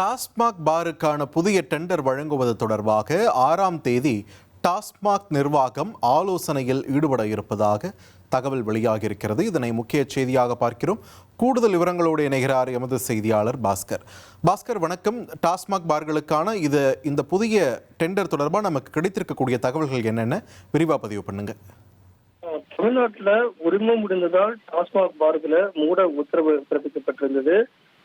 டாஸ்மாக் பாருக்கான புதிய டெண்டர் வழங்குவது தொடர்பாக 6ஆம் தேதி டாஸ்மாக் நிர்வாகம் ஆலோசனையில் ஈடுபட இருப்பதாக தகவல் வெளியாகியிருக்கிறது. இதனை முக்கிய செய்தியாக பார்க்கிறோம். கூடுதல் விவரங்களோடு இணைகிறார் எமது செய்தியாளர் பாஸ்கர். பாஸ்கர், வணக்கம். டாஸ்மாக் பார்களுக்கான இந்த புதிய டெண்டர் தொடர்பாக நமக்கு கிடைத்திருக்கக்கூடிய தகவல்கள் என்னென்ன விரிவாக பதிவு பண்ணுங்க. தமிழ்நாட்டில் உரிமம் முடிந்ததால் டாஸ்மாக் பார்களை மூட உத்தரவு பிறப்பிக்கப்பட்டிருந்தது.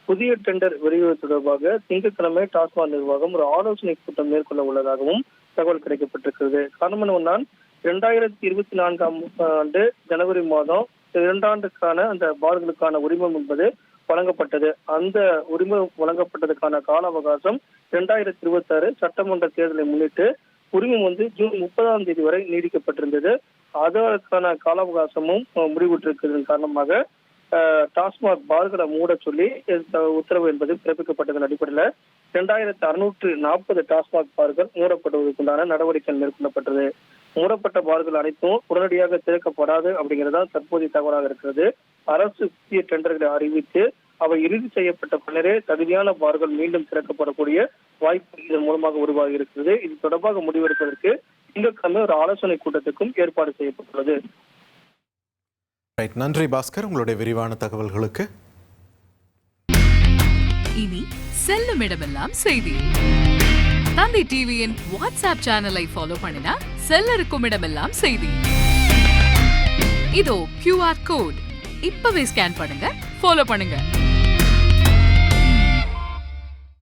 புதிய டெண்டர் வெளியிடுவது தொடர்பாக திங்கட்கிழமை டாஸ்மாக் நிர்வாகம் ஒரு ஆலோசனை கூட்டம் மேற்கொள்ள உள்ளதாகவும் தகவல் கிடைக்கப்பட்டிருக்கிறது. காரணம் என்னவென்றால் 2024ஆம் ஆண்டு ஜனவரி மாதம் 2 ஆண்டுக்கான அந்த பார்களுக்கான உரிமம் என்பது வழங்கப்பட்டது. அந்த உரிமம் வழங்கப்பட்டதுக்கான கால அவகாசம் 2026 சட்டமன்ற தேர்தலை முன்னிட்டு உரிமம் ஜூன் 30ஆம் தேதி வரை நீடிக்கப்பட்டிருந்தது. அதற்கான கால அவகாசமும் முடிவுற்றிருக்கிறதன் காரணமாக டாஸ்மாக் பார்களை மூட சொல்லி உத்தரவு என்பது பிறப்பிக்கப்பட்டதன் அடிப்படையில் 2640 டாஸ்மாக் பார்கள் மூடப்படுவதற்குண்டான நடவடிக்கை மேற்கொள்ளப்பட்டது. மூடப்பட்ட பார்கள் அனைத்தும் உடனடியாக திறக்கப்படாது அப்படிங்கிறதா தற்போதைய தகவலாக இருக்கிறது. அரசு புதிய டெண்டர்களை அறிவித்து அவை இறுதி செய்யப்பட்ட பின்னரே தகுதியான பார்கள் மீண்டும் திறக்கப்படக்கூடிய வாய்ப்பு இதன் மூலமாக உருவாகி இருக்கிறது. இது தொடர்பாக முடிவெடுப்பதற்கு திங்கட்கிழமை ஒரு ஆலோசனை கூட்டத்துக்கும் ஏற்பாடு செய்யப்பட்டுள்ளது. நன்றி பாஸ்கர், உங்களுடைய விரிவான தகவல்களுக்கு. இனி செல்லும் இடமெல்லாம் செய்தி. தந்தை டிவியின் வாட்ஸ்அப் சேனலை ஃபாலோ பண்ணினா செல்லருக்கும் இடமெல்லாம் செய்தி. இதோ QR கோட் இப்பவே ஸ்கேன் பண்ணுங்க, ஃபாலோ பண்ணுங்க.